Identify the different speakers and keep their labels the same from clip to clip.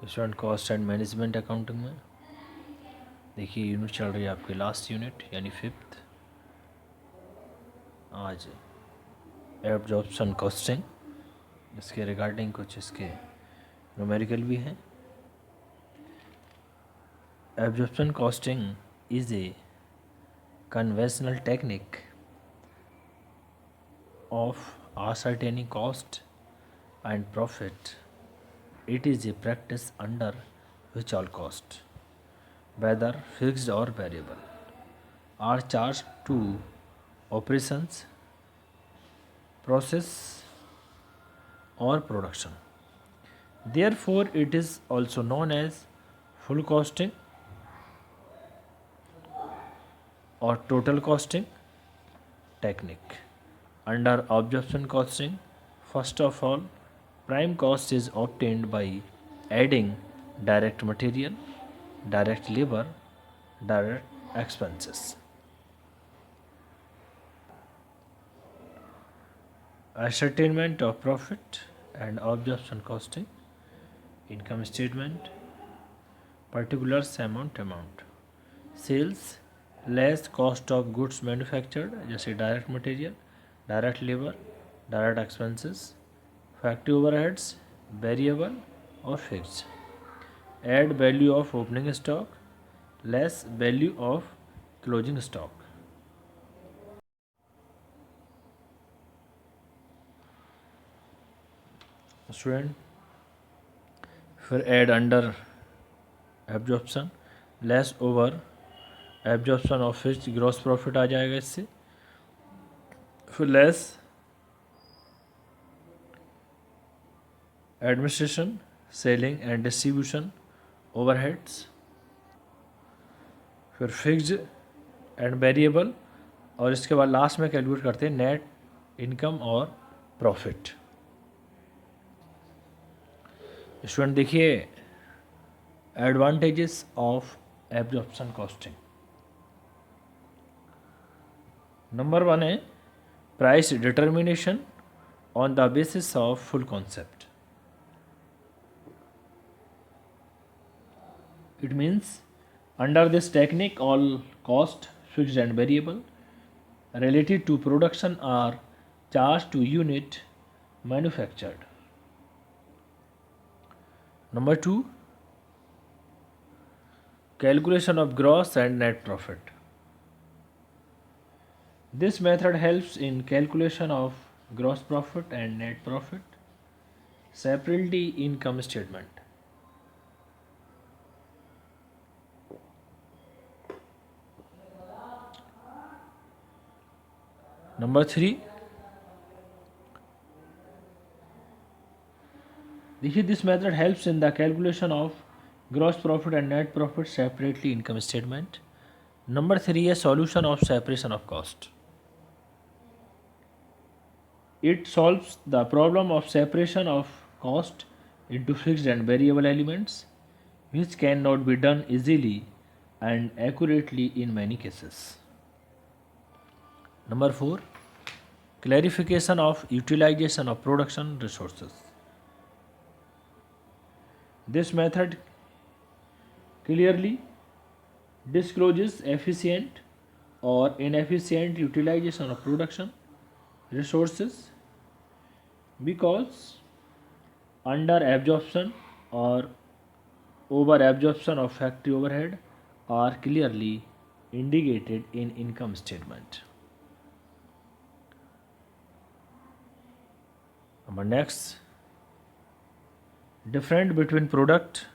Speaker 1: Student cost and management accounting में देखिए unit चल रही है आपकी लास्ट यूनिट यानी फिफ्थ। आज एब्जॉर्प्शन कॉस्टिंग, इसके रिगार्डिंग कुछ इसके न्यूमेरिकल भी हैं। Absorption costing is a conventional technique of ascertaining cost and profit. It is a practice under which all costs, whether fixed or variable, are charged to operations, process, or production. Therefore, it is also known as full costing or total costing technique. Under absorption costing, first of all, prime cost is obtained by adding direct material, direct labor, direct expenses. Ascertainment of profit and absorption costing, income statement, particulars amount, sales less cost of goods manufactured जैसे direct material, direct labor, direct expenses, factory overheads, variable or fixed. Add value of opening stock, less value of closing stock. Student फिर add under absorption less over absorption of fixed gross profit आ जाएगा इससे। फिर less administration, selling and distribution overheads. फिर fixed and variable, और इसके बाद last में कैलकुलेट करते हैं नेट इनकम और प्रॉफिट। स्टूडेंट देखिए advantages of absorption costing. Number 1 है price determination on the basis of full concept. It means under this technique all cost fixed and variable related to production are charged to unit manufactured. Number 2, calculation of gross and net profit. This method helps in calculation of gross profit and net profit separately in income statement. Number 3, this method helps in the calculation of gross profit and net profit separately in income statement. Number 3 is solution of separation of cost. It solves the problem of separation of cost into fixed and variable elements, which cannot be done easily and accurately in many cases. Number 4, clarification of utilization of production resources. This method clearly discloses efficient or inefficient utilization of production resources, because under absorption or over absorption of factory overhead are clearly indicated in income statement. Number next, difference between product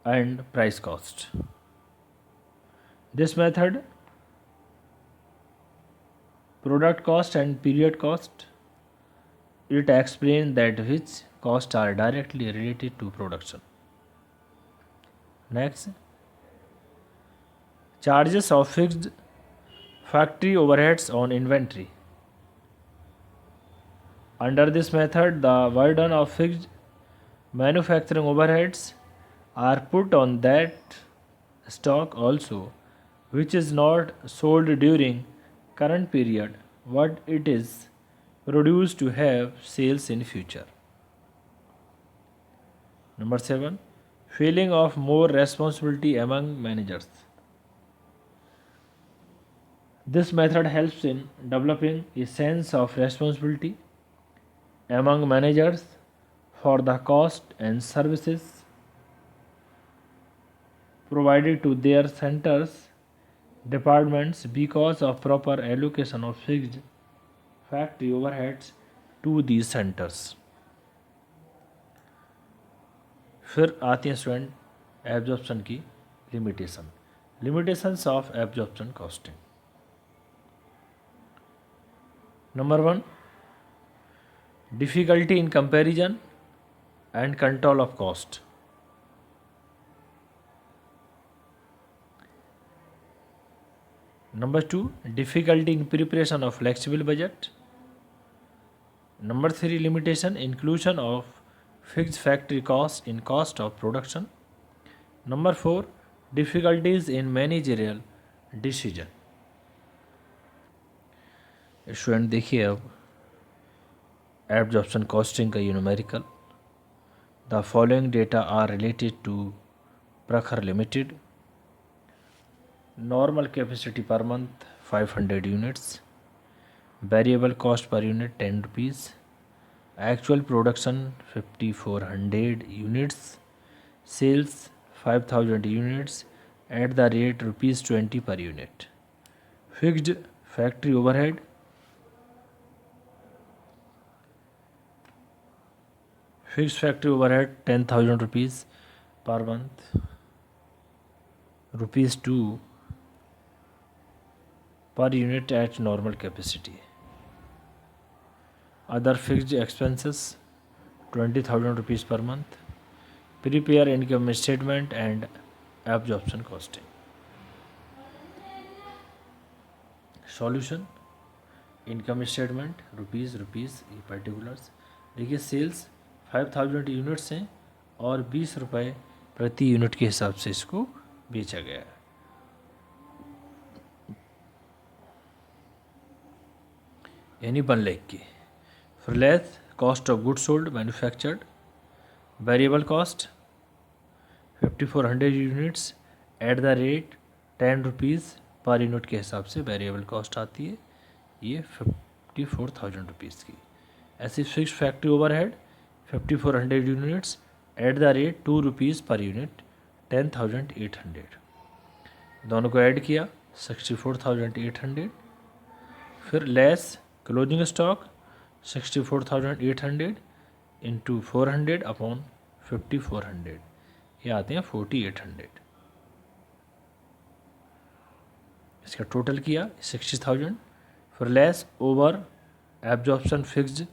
Speaker 1: and price cost. This method, product cost and period cost, it explains that which costs are directly related to production. Next, charges of fixed factory overheads on inventory. Under this method, the burden of fixed manufacturing overheads are put on that stock also, which is not sold during current period, but it is produced to have sales in future. Number 7, feeling of more responsibility among managers. This method helps in developing a sense of responsibility among managers for the cost and services provided to their centers departments because of proper allocation of fixed factory overheads to these centers. फिर आती हैं student absorption की limitations of absorption costing. Number 1, difficulty in comparison and control of cost. Number 2, difficulty in preparation of flexible budget. Number 3, limitation inclusion of fixed factory costs in cost of production. Number 4, difficulties in managerial decision. Student देखिए अब absorption costing का numerical. The following data are related to Prakhar limited. Normal capacity per month 500 units. Variable cost per unit 10 rupees. Actual production 5400 units. Sales 5000 units at the rate ₹20 per unit. Fixed factory overhead ₹10,000 per month. ₹2 per unit at normal capacity. Other fixed expenses ₹20,000 per month. Prepare income statement and absorption costing. Solution. Income statement rupees ये particulars. देखिए sales 5000 units हैं और 20 रुपये प्रति unit के हिसाब से इसको बेचा गया है. यानी 1 लाख की. फिर less cost of good sold manufactured. Variable cost 5400 units at the rate 10 rupees per unit के हिसाब से वेरिएबल कॉस्ट आती है. ये 54,000 की. ऐसी fix factory overhead 5400 units at the rate 2 rupees per unit 10,800. दोनों को ऐड किया 64,800. फिर less closing stock 64,800 into 400 upon 5400. ये आते हैं 4800. इसका टोटल किया 60,000. फिर लेस ओवर एब्जॉर्प्शन फिक्स्ड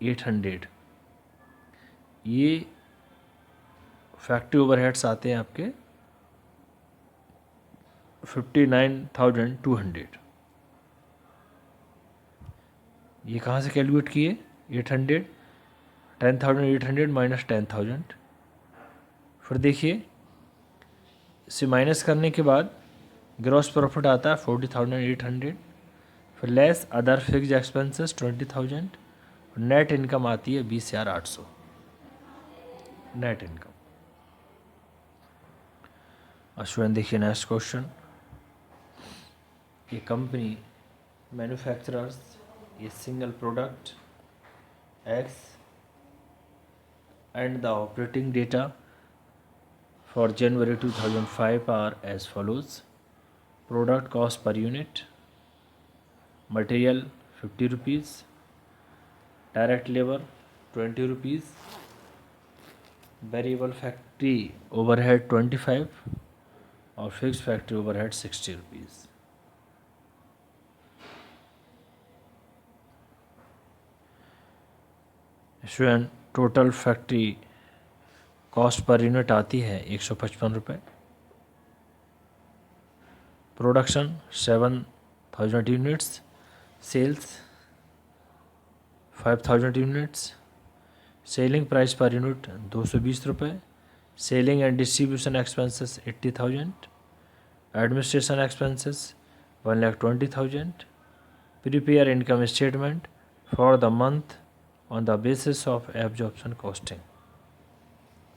Speaker 1: 800. ये फैक्ट्री ओवरहेड्स आते हैं आपके 59,200. ये कहाँ से कैलकुलेट किए 800 10,800 माइनस 10,000. फिर देखिए इसे माइनस करने के बाद ग्रॉस प्रॉफिट आता है 40,800. फिर less other fixed expenses 20,000. Net income आती है 20,800 नेट इनकम. स्टूडेंट देखिए नेक्स्ट क्वेश्चन. ये कंपनी मैन्युफैक्चरर्स ये single product X and the operating data for January 2005 are as follows. Product cost per unit. Material 50 rupees. Direct labor 20 rupees. Variable factory overhead 25 और fixed factory overhead 60 rupees. Student total factory cost per unit आती है 155 रुपये. Production 7,000 units. Sales 5,000 units. Selling price per unit 220 रुपये. Selling and distribution expenses 80,000. Administration expenses 1,20,000. Prepare income statement for the month on the basis of absorption costing.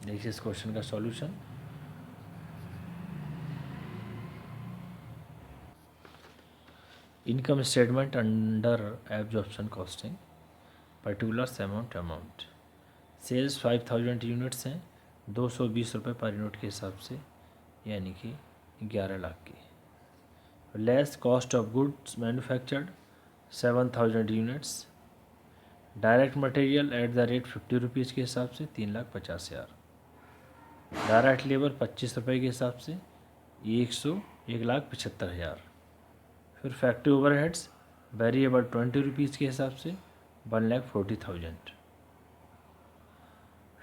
Speaker 1: देखिए इस question का solution. Income statement under absorption costing, particulars amount. Sales 5000 units हैं, 220 रुपये per unit के हिसाब से, यानी कि 11 लाख की। Less cost of goods manufactured 7000 units. Direct material at the rate 50 rupees के हिसाब से 3,50,000। डायरेक्ट लेबर 25 रुपये के हिसाब से 1,75,000। फिर फैक्ट्री ओवरहेड्स वेरिएबल 20 रुपीज़ के हिसाब से 1,40,000।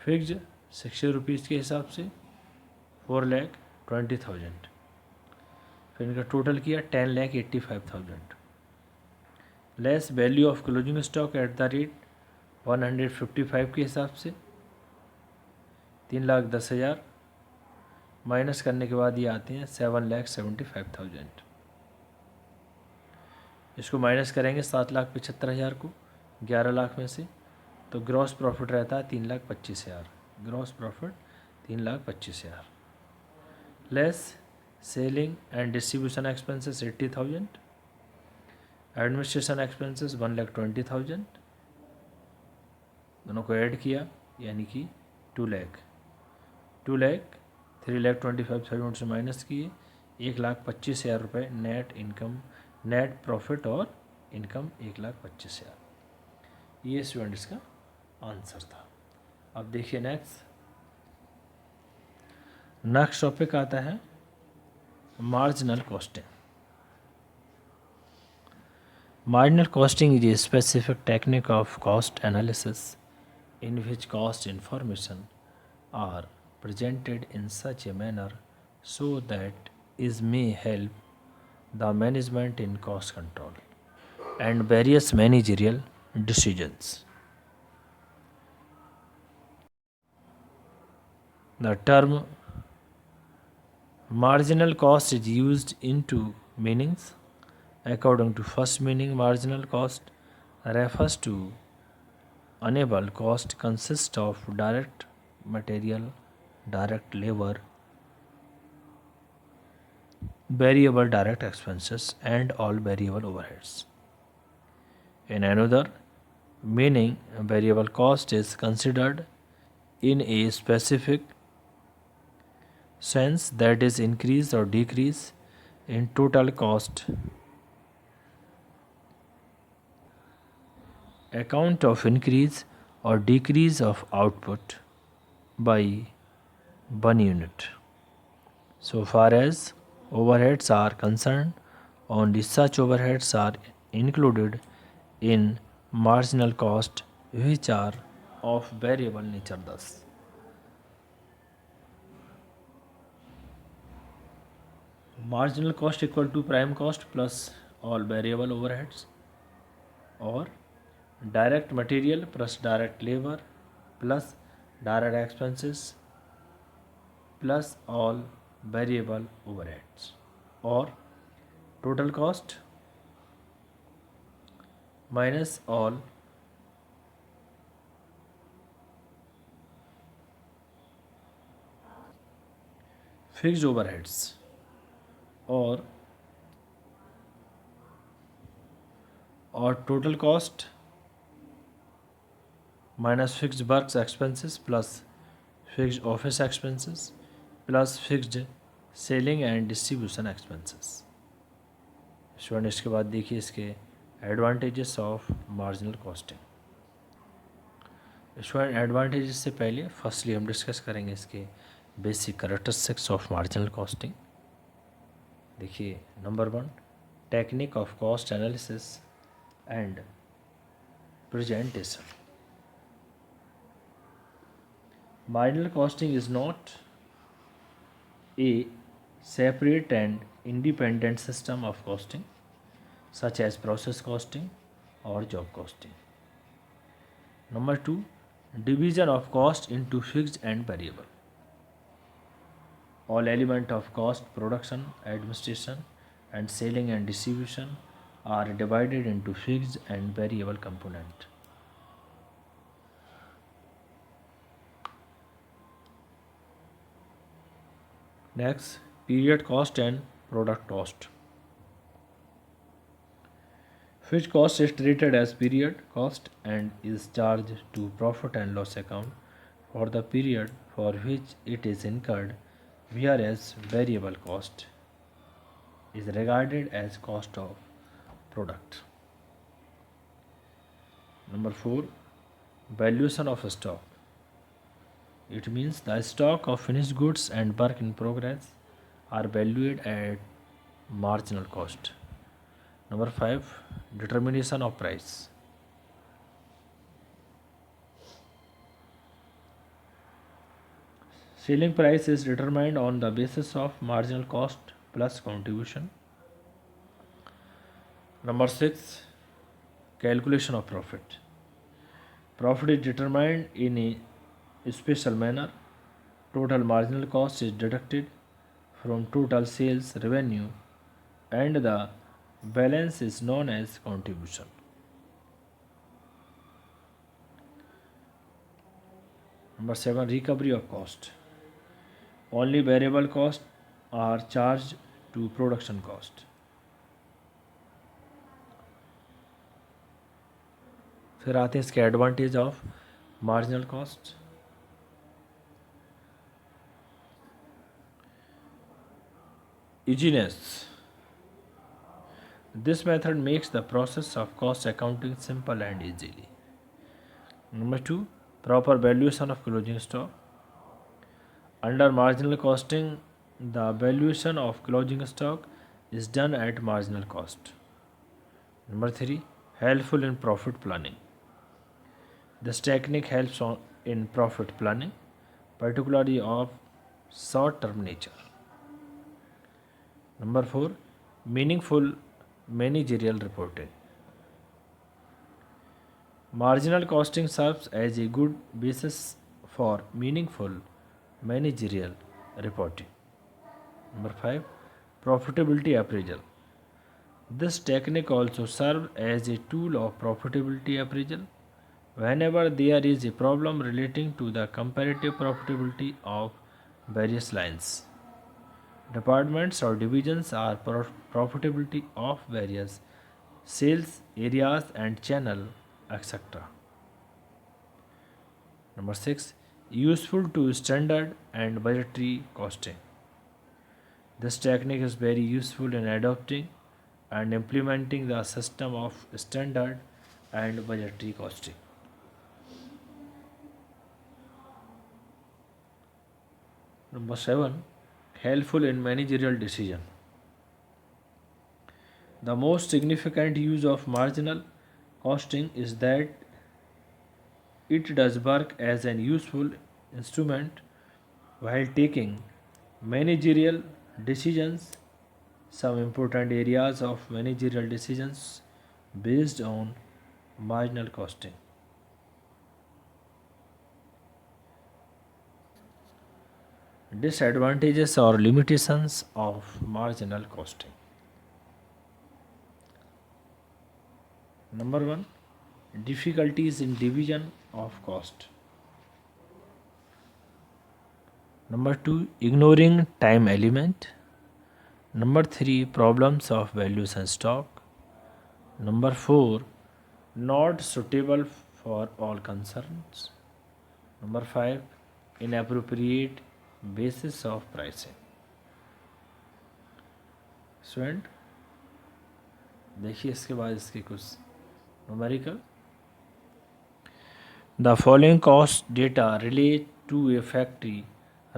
Speaker 1: फिक्स्ड 60 रुपीज़ के हिसाब से 4,20,000। फिर इनका टोटल किया 10,85,000। Less value of closing stock at the rate 155 के हिसाब से 3,10,000। माइनस करने के बाद ये आते हैं 7,75,000। इसको माइनस करेंगे 7,75,000 को 11 लाख में से, तो ग्रॉस प्रॉफिट रहता है 3,25,000। Gross profit 3,25,000। Less selling and distribution expenses 80,000। Administration expenses 1,20,000। दोनों को ऐड किया यानी कि 2 लाख। 3,25,000 से माइनस किए 1,25,000 रुपये नेट इनकम, नेट प्रॉफिट और इनकम 1,25,000। ये स्टूडेंट इसका आंसर था। अब देखिए नेक्स्ट टॉपिक आता है marginal costing. Marginal costing is a specific technique of cost analysis in which cost information are presented in such a manner so that it may help the management in cost control and various managerial decisions. The term marginal cost is used in two meanings. According to first meaning, marginal cost refers to unable cost consists of direct material, direct labor, variable direct expenses, and all variable overheads. In another meaning, variable cost is considered in a specific sense, that is increase or decrease in total cost account of increase or decrease of output by 1 unit. So far as overheads are concerned, only such overheads are included in marginal cost which are of variable nature. Thus, marginal cost equal to prime cost plus all variable overheads, or direct material plus direct labor plus direct expenses plus all variable overheads, or total cost minus all fixed overheads, or total cost minus fixed works expenses plus fixed office expenses plus fixed selling and distribution expenses. Student इसके बाद देखिए इसके advantages of marginal costing. Student advantages से पहले firstly हम discuss करेंगे इसके basic characteristics of marginal costing. देखिए number 1, technique of cost analysis and presentation. Marginal costing is not a separate and independent system of costing such as process costing or job costing. Number 2, division of cost into fixed and variable. All elements of cost, production, administration, and selling and distribution are divided into fixed and variable component. Next, period cost and product cost. Which cost is treated as period cost and is charged to profit and loss account for the period for which it is incurred, whereas variable cost is regarded as cost of product. Number 4, valuation of stock. It means the stock of finished goods and work in progress are valued at marginal cost. Number 5, determination of price. Selling price is determined on the basis of marginal cost plus contribution. Number 6, calculation of profit. Profit is determined in a special manner. Total marginal cost is deducted from total sales revenue and the balance is known as contribution. Number 7, recovery of cost. Only variable costs are charged to production cost. फिर आते हैं इसके advantage of marginal cost. Easiness. This method makes the process of cost accounting simple and easily. Number 2, proper valuation of closing stock. Under marginal costing, the valuation of closing stock is done at marginal cost. Number 3, helpful in profit planning. This technique helps in profit planning, particularly of short-term nature. Number 4, meaningful managerial reporting. Marginal costing serves as a good basis for meaningful managerial reporting. Number 5, profitability appraisal. This technique also serves as a tool of profitability appraisal whenever there is a problem relating to the comparative profitability of various lines, departments or divisions or profitability of various sales areas and channel, etc. Number 6, useful to standard and budgetary costing. This technique is very useful in adopting and implementing the system of standard and budgetary costing. Number 7, helpful in managerial decision. The most significant use of marginal costing is that it does work as an useful instrument while taking managerial decisions. Some important areas of managerial decisions based on marginal costing. Disadvantages or limitations of marginal costing. Number 1, difficulties in division of cost. Number 2, ignoring time element. Number 3, problems of valuation stock. Number 4, not suitable for all concerns. Number 5, inappropriate basis of pricing. Student देखिए इसके बाद इसके कुछ numerical. The following cost data relate to a factory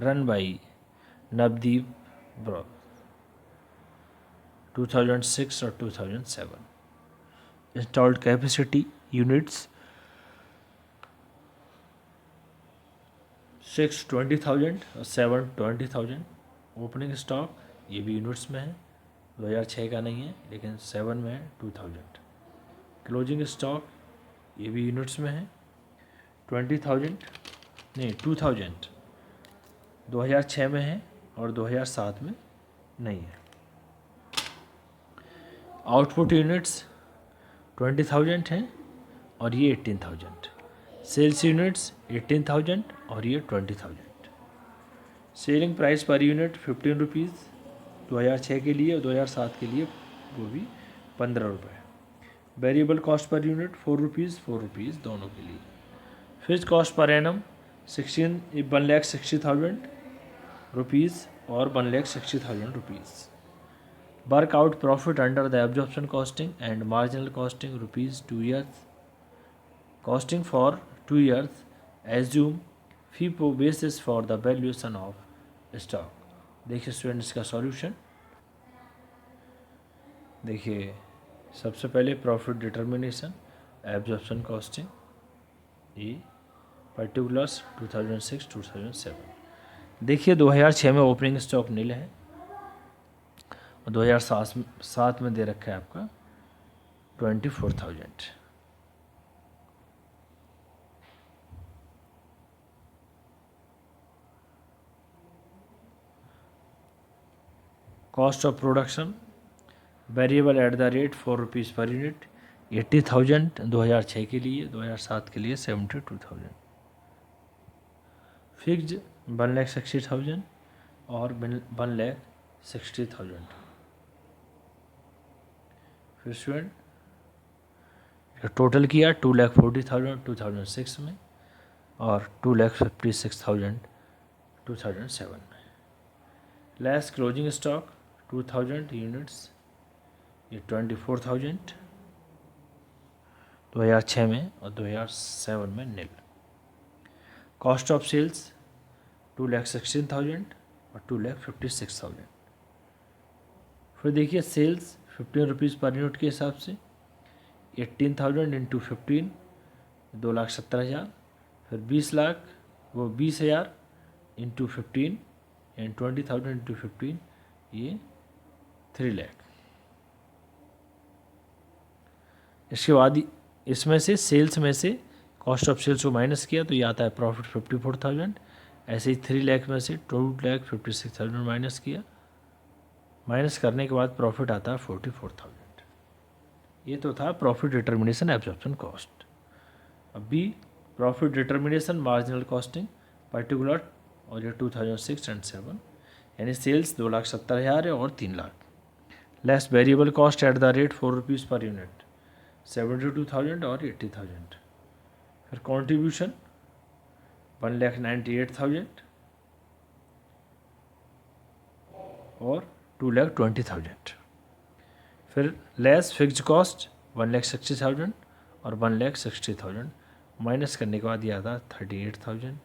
Speaker 1: run by Navdeep Bro 2006 or 2007. Installed capacity units 6 20,000 और 7 20,000. Opening stock ये भी units में है, 2006 का नहीं है लेकिन 7 में है 2000. क्लोजिंग स्टॉक ये भी यूनिट्स में है, 20,000 नहीं 2000 2006 में है और 2007 में नहीं है. आउटपुट यूनिट्स 20,000 हैं और ये 18,000. सेल्स यूनिट्स 18,000 और ये 20,000. Selling price per unit 15 rupees 2006 के लिए और 2007 के लिए वो भी 15 रुपये। Variable cost per unit 4 rupees दोनों के लिए। Fix cost per annum 1,60,000 rupees और 1,60,000 rupees. Work out profit under the absorption costing and marginal costing rupees 2 years costing for 2 years assume फीपो basis for the valuation of stock. देखिए students का solution. देखिए सबसे पहले profit determination absorption costing ये particulars 2006-2007। देखिए 2006 में opening stock नील है और 2007 में दे रखा है आपका 24,000। Cost of production variable eight the rate 4 rupees per unit 80,000 2006 के लिए, 2007 के लिए 72,000। फिक्स्ड 1,60,000 और 1,60,000। फिर स्टूडेंट टोटल किया 2,40,000 2006 में और 2,56,000 2007 में। लेस क्लोजिंग स्टॉक 2,000 यूनिट्स ये 24,000 2006 में और 2007 में नील। कॉस्ट ऑफ सेल्स 2,16,000 और 2,56,000। फिर देखिए सेल्स 15 रुपीज़ पर यूनिट के हिसाब से 18,000 इंटू 15 2,70,000। फिर 20 लाख वो 20,000 इंटू 15 एंड 20,000 इंटू 15 ये 3 लाख। इसके बाद इसमें से सेल्स में से कॉस्ट ऑफ सेल्स को माइनस किया तो ये आता है प्रॉफिट 54,000। ऐसे ही 3 लाख में से 2,56,000 माइनस किया, माइनस करने के बाद प्रॉफिट आता है 44,000। ये तो था प्रॉफिट डिटर्मिनेशन एब्जॉर्प्शन कॉस्ट। अब B profit determination marginal costing particular और ये 2006 एंड 7 यानी सेल्स 2,70,000 है और 3 lakh. Less variable cost at the rate 4 rupees per unit 72,000 और 80,000। फिर कॉन्ट्रीब्यूशन 1,98,000 और 2,20,000। फिर लेस फिक्स्ड कॉस्ट 1,60,000 और 1,60,000 माइनस करने के बाद ये आता 38,000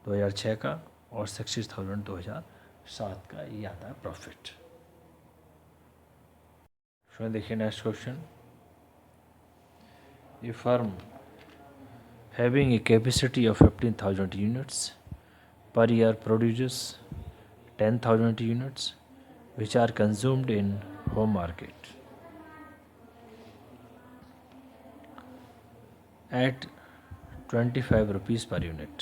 Speaker 1: 2006 का और 60,000 2007 का, ये आता है प्रॉफिट। फिर देखिए next question. A firm having a capacity of 15,000 units per year produces 10,000 units which are consumed in home market at 25 rupees per unit.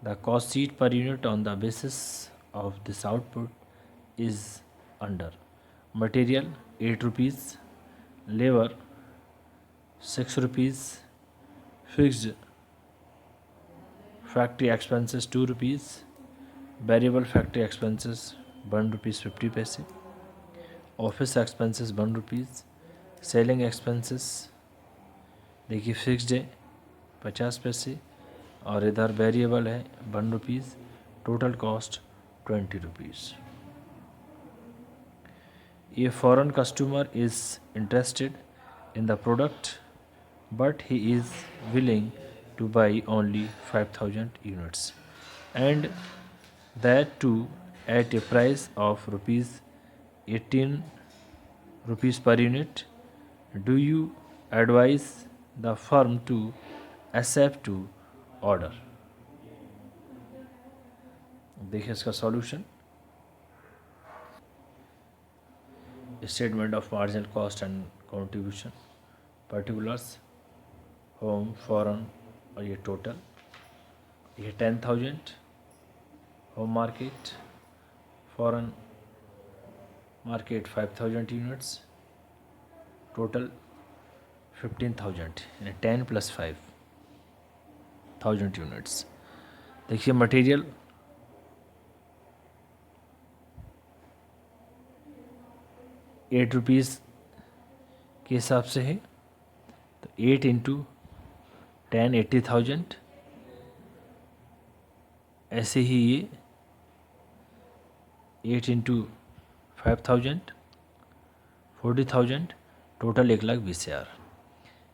Speaker 1: The cost sheet per unit on the basis of this output is under material 8 rupees, labor 6 rupees, fixed factory expenses 2 rupees, variable factory expenses 1 rupees 50 paise, office expenses 1 rupees, selling expenses देखिए fixed है 50 पैसे और इधर variable है 1 rupees, total cost 20 rupees. A foreign customer is interested in the product but he is willing to buy only 5,000 units and that too at a price of rupees 18 rupees per unit. Do you advise the firm to accept to order? देखिए इसका solution. Statement of marginal cost and contribution particulars home foreign और ये total ये 10,000 home market, foreign market 5,000 units, total 15,000 यानी 10 + 5,000 units. देखिए material 8 rupees के हिसाब से है, तो 8 इंटू 10 80,000, ऐसे ही ये 8 इंटू 5,000 40,000, टोटल 1,20,000।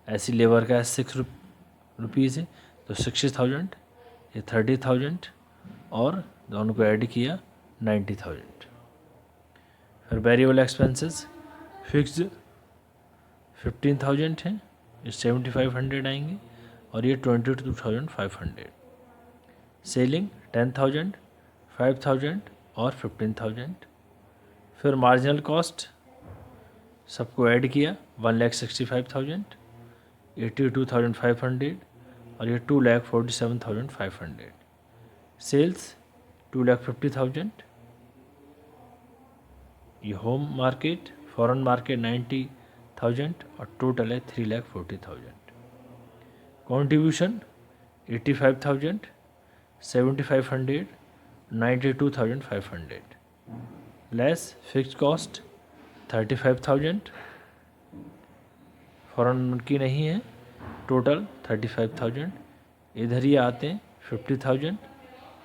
Speaker 1: ऐसी लेबर का 6 रुपीज़ है, तो 60,000, ये 30,000 और दोनों को ऐड किया 90,000। फिर वेरिएबल एक्सपेंसेस फिक्स्ड 15,000 है, ये 7,500 आएंगे और ये 22,500। सेलिंग 10,000 5,000 और 15,000। फिर मार्जिनल कॉस्ट सबको ऐड किया 1,65,000, 82,500 और ये 2,47,500। सेल्स 2,50,000, ये होम मार्केट फॉरेन मार्केट 90,000 और टोटल है 3,40,000। Contribution 85,000, 7,500, 92,500 less fixed cost 35,000, foreign की नहीं है, टोटल 35,000। इधर ही आते हैं 50,000,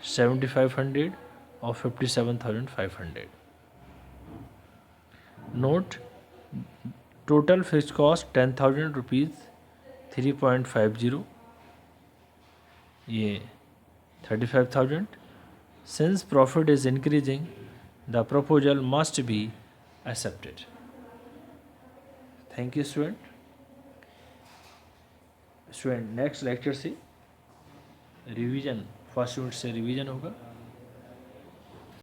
Speaker 1: 7,500 और 57,500। Note, total fixed cost 10,000 rupees 3.50, ये 35,000। Since profit is increasing the proposal must be accepted. Thank you student. Next lecture से रिवीजन, फर्स्ट यूनिट से रिवीजन होगा।